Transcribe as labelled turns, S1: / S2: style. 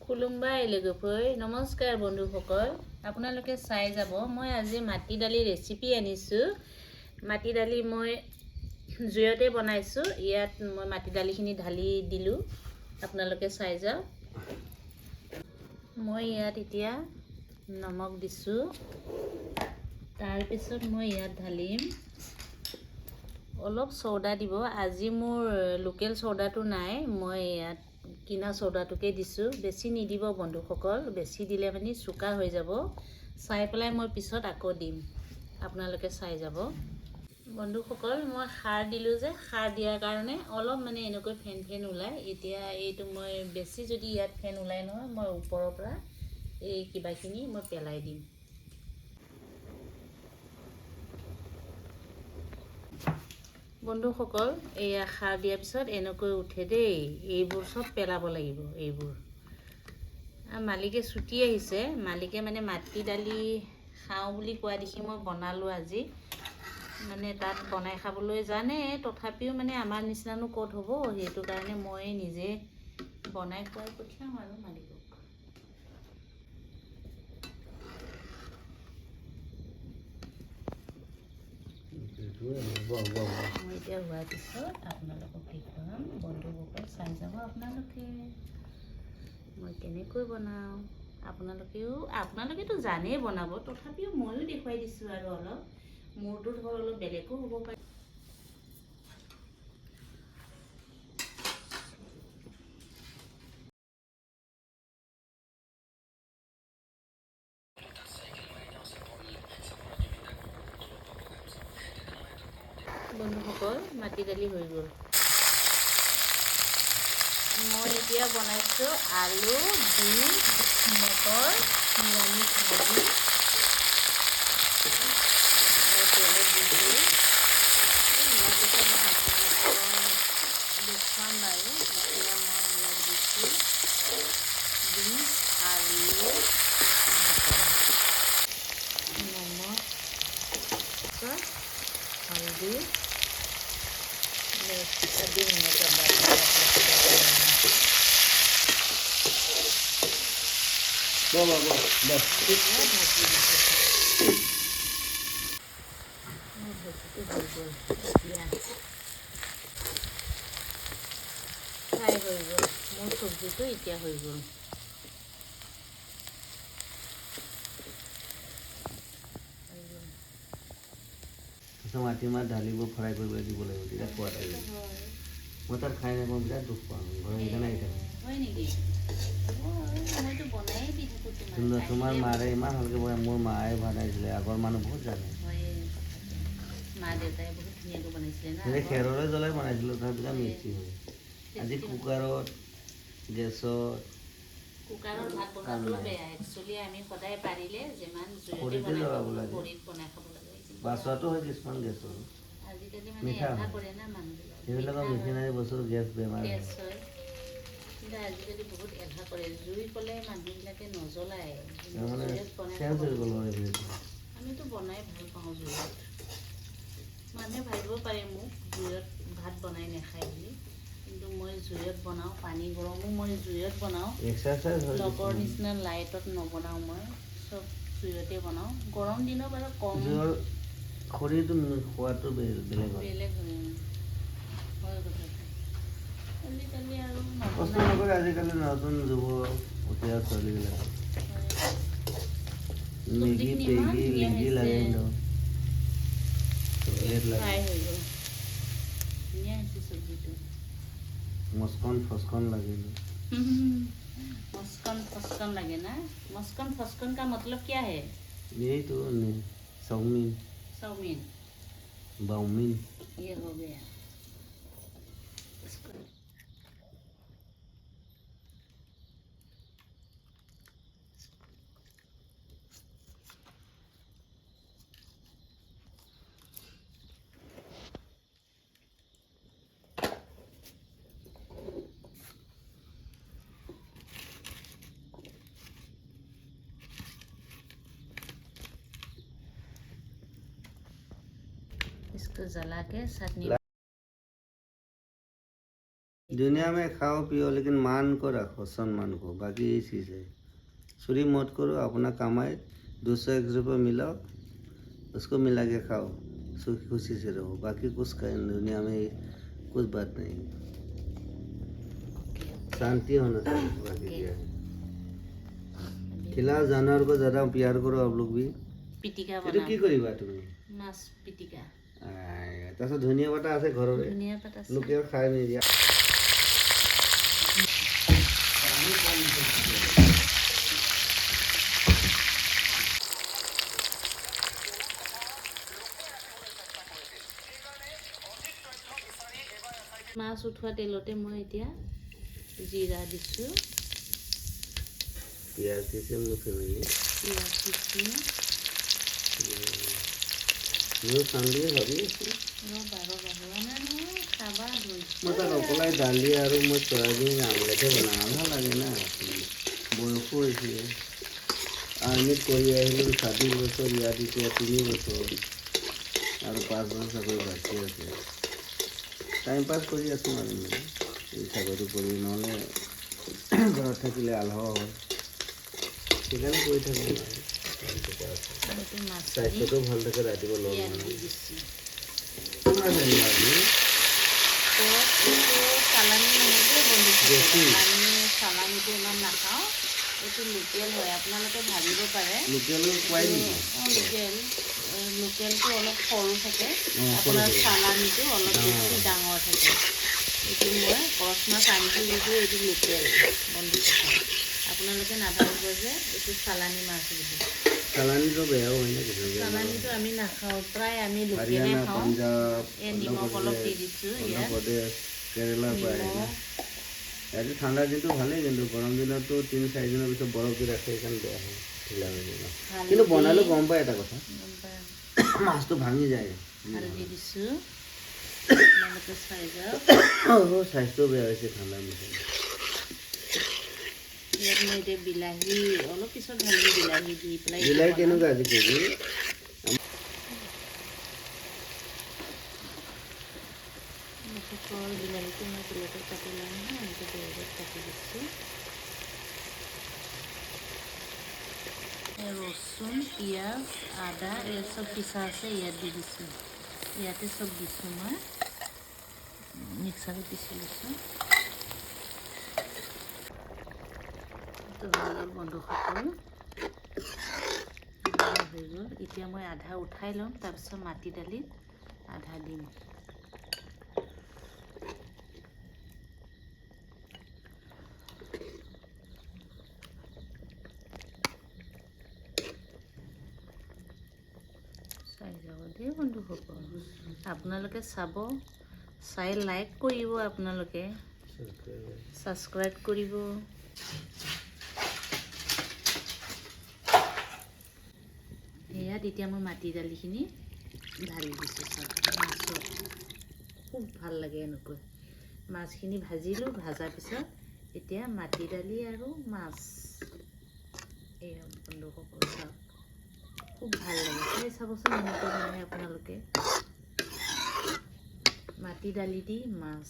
S1: খুলুমবাই লগফৈ নমস্কাৰ বন্ধুসকল আপোনালোকে চাই যাব মই আজি মাটি দালি ৰেচিপি আনিছো মাটি দালি মই জুইতে বনাইছো ইয়াত মই মাটি দালিখিনি ঢালি দিলো আপোনালোকে চাই যাওক মই ইয়াত এতিয়া নমক দিছো তাৰ পিছত মই ইয়াত ঢালিম অলপ সোডা দিব আজি মোৰ লোকেল সোডাটো নাই মই ইয়াত কিনা সোডাটোকে দিছো বেছি নিদিব বন্ধুসকল বেছি দিলে মানে সুকা হৈ যাব চাই পেলাই মই পিছত আকৌ দিম আপোনালোকে চাই যাব বন্ধুসকল মই খাৰ দিলো যে খাৰ দিয়াৰ কাৰণে অলপ মানে এনেকৈ ফেন ফেন ওলাই এতিয়া এইটো মই বেছি যদি ইয়াত ফেন ওলাই নহয় মই ওপৰৰ পৰা এই কিবাখিনি মই পেলাই দিম বন্ধুসকল এই খাৰ দিয়াৰ পিছত এনেকৈ উঠে দেই এইবোৰ সব পেলাব লাগিব এইবোৰ মালিকে ছুটি আহিছে মালিকে মানে মাটি দালি খাও বুলি কোৱা দেখি মই বনালো আজি মানে তাত বনাই খাবলৈ জানে তথাপিও মানে আমাৰ নিচিনানো ক'ত হ'ব সেইটো কাৰণে মই নিজে বনাই খুৱাই পঠিয়াম আৰু মালিকক মই এতিয়া হোৱাৰ পিছত আপোনালোকক দেখুৱাম বন্ধুসকল চাই যাব আপোনালোকে মই কেনেকৈ বনাওঁ আপোনালোকেতো জানেই বনাব তথাপিও ময়ো দেখুৱাই দিছোঁ আৰু অলপ মোৰটো ধৰ অলপ বেলেগো হ'ব পাৰে বন্ধুসকল মাটি দালি হৈ গ'ল মই এতিয়া বনাইছোঁ আলু ডিম মটৰ নিৰামিষ ভাজি তেলত দিছোঁ ইয়াৰ পিছত মই আপোনালোকক দেখুৱাম বাৰু এতিয়া মই ইয়াত দিছোঁ ডিম আলু মটৰ নমক হালধি di mana coba
S2: bawa mati mah dalibo fry কৰিবলৈ দিব লাগিব তেতিয়া কোৱা থাকিব মই তাৰ খাই নাপাওঁ বিৰাট দুখ পাওঁ ঘৰৰ এইকাৰণে আহি থাকে কিন্তু তোমাৰ মাৰে ইমান ভালকৈ বনাই মোৰ মায়ে বনাইছিলে আগৰ মানুহ বহুত জানে খেৰৰে জ্বলাই বনাইছিলোঁ তাৰপিছত মিক্সি হৈ আজি কুকাৰত গেছত
S1: কুকাৰত ভাত বনাবলৈ বেয়া একচুৱেলি আমি সদায় পাৰিলে যিমান
S2: খৰিতে জ্বলাব লাগে
S1: বনাই খাব লাগে
S2: বাছোৱাটো হয় কিছুমান গেছৰ
S1: আজিকালি মানে এঠা কৰে না মানুহবিলাক
S2: সেইবিলাকৰ মেচিনাৰী বস্তু গেছ বেমাৰ
S1: গেছ হয় কিন্তু আজিকালি বহুত এঠা কৰে জুই ক'লে মানুহবিলাকে নজ্বলায় আমিতো বনাই ভাল পাওঁ জুইত মানুহে ভাবিব পাৰে মোক জুইত ভাত বনাই নাখায় বুলি কিন্তু মই জুইত বনাওঁ পানী গৰমো মই জুইত বনাওঁ লগৰ নিচিনা লাইটত নবনাওঁ মই চব জুইতে বনাওঁ গৰম দিনত বাৰু কম
S2: খৰিটো খোৱাটো বেলেগ হয়
S1: আজিকালি আৰু
S2: কষ্ট নকৰে আজিকালি নতুন যুৱ উঠি অহা ছোৱালীবিলাক মেগী পেগী লেগি লাগে মস্কন ফস্কন লাগে
S1: मस्कन फस्कन लगे ना मस्कन फस्कन का मतलब क्या है
S2: यही तो चाउमीन
S1: चाउमीन
S2: बाउमीन
S1: ये हो गया इसको जला के चटनी
S2: दुनिया में खाओ पियो लेकिन मान को रखो, सम्मान को, बाकी यही चीज़ है। चोरी मत करो, अपना कमाए 201 रुपये मिलाओ, उसको मिला के खाओ, सुखी खुशी से रहो, बाकी कुछ दुनिया में कुछ बात नहीं, शांति होना चाहिए, बाकी क्या है। खिलाओ जानवर को, ज़्यादा प्यार करो आप लोग भी।
S1: পিটিকা
S2: এইটো কি
S1: বনাম,
S2: কৰিবা তুমি?
S1: মাছ পিটিকা।
S2: তাৰপিছত ধনিয়া পাতা আছে ঘৰৰে,
S1: ধনিয়া পাত আছে।
S2: লোকে খাই নিদিয়া।
S1: মাছ উঠোৱা তেলতে মই এতিয়া জিৰা দিছোঁ,
S2: পিঁয়াজ দিছে মোৰ ফেমিলি,
S1: পিঁয়াজ দিছোঁ।
S2: মই চান্দিয়ে ভাবি আছোঁ।
S1: ৰ'বা হোৱা নাই নহয়, খাবা ধৰিছোঁ।
S2: মই তাত অকলাই দালি আৰু মই চয়াবিন আমলেটে বনাওঁ, ভাল লাগে না। বয়সো হৈছে, আৰ্মিত কৰি আহিলোঁ 26 বছৰ, ইয়াত এতিয়া 3 বছৰ আৰু 5 বছৰ চাকৰি বাকী আছে। টাইম পাছ কৰি আছোঁ আৰু এই চাকৰিটো কৰি, নহ'লে ঘৰত থাকিলে আলহ হয়, সেইকাৰণে কৰি থাকোঁ আৰু স্বাস্থ্যটো ভাল থাকে, ৰাতিপুৱা লগ
S1: চালানী নহ'ব বন্ধু, আমি চালানীটো ইমান নাখাওঁ, এইটো লোকেল হয়। আপোনালোকে ভাবিব পাৰে
S2: লোকেলৰ খুৱাই নেকি?
S1: লোকেলটো অলপ সৰু থাকে, আপোনাৰ চালানীটো অলপ বেছি ডাঙৰ থাকে। এইটো মই কচ মাছ আনিছোঁ যদিও এইটো লোকেল বন্ধু। আপোনালোকে নাভাবিব যে এইটো চালানী মাছ বুলি।
S2: চালানীটো বেয়াও হয় না,
S1: চালানীটো আমি নাখাওঁ, প্ৰায় আমি লোকেলে
S2: হাৰিয়ানা,
S1: খাওঁ।
S2: পাঞ্জাব,
S1: এই নিমখ অলপ দি দিছোঁ,
S2: অন্ধ্ৰ প্ৰদেশ, কেৰেলাৰ পৰা আহে না। ইয়াতে ঠাণ্ডাৰ দিনটো ভালেই, কিন্তু গৰম দিনতো 3-4 দিনৰ পিছত বৰফ দি ৰাখে, সেইকাৰণে বেয়া হয়, ঢিলা হৈ যায়। কিন্তু বনালে গম পায় এটা কথা, মাছটো ভাঙি যায়।
S1: হালধি দিছোঁ, আপোনালোকে চাই যাওক।
S2: স্বাস্থ্য বেয়া হৈছে ঠাণ্ডাৰ দিনত।
S1: ইয়াত মই এতিয়া বিলাহী অলপ পিছত ঢালি বিলাহী দি পেলাই।
S2: বিলাহী কেনেকুৱা আজি কেজি?
S1: বিলাহীটো মই তেলতে কাটি ল'ম নহয়, এনেকৈ বেলেগত কাটি দিছোঁ। ৰচুন, পিঁয়াজ, আদা এই চব পিছা আছে, ইয়াত দি দিছোঁ। ইয়াতে চব দিছোঁ, মই মিক্সাৰত পিচি লৈছোঁ। হৈ গ'ল বন্ধুসকল, হৈ গ'ল। এতিয়া মই আধা উঠাই ল'ম, তাৰপিছত মাটি দালিত আধা দিম। চাই যাব দেই বন্ধুসকল, আপোনালোকে চাব, চাই লাইক কৰিব, আপোনালোকে ছাবস্ক্ৰাইব কৰিব। ইয়াত এতিয়া মই মাটি দালিখিনি ঢালি দিছোঁ চব মাছত। খুব ভাল লাগে এনেকৈ মাছখিনি ভাজিলোঁ, ভাজাৰ পিছত এতিয়া মাটি দালি আৰু মাছ, এই বন্ধুসকল চাওক, খুব ভাল লাগে। খাই চাবচোন এনেকৈ মানে আপোনালোকে, মাটি দালি দি মাছ।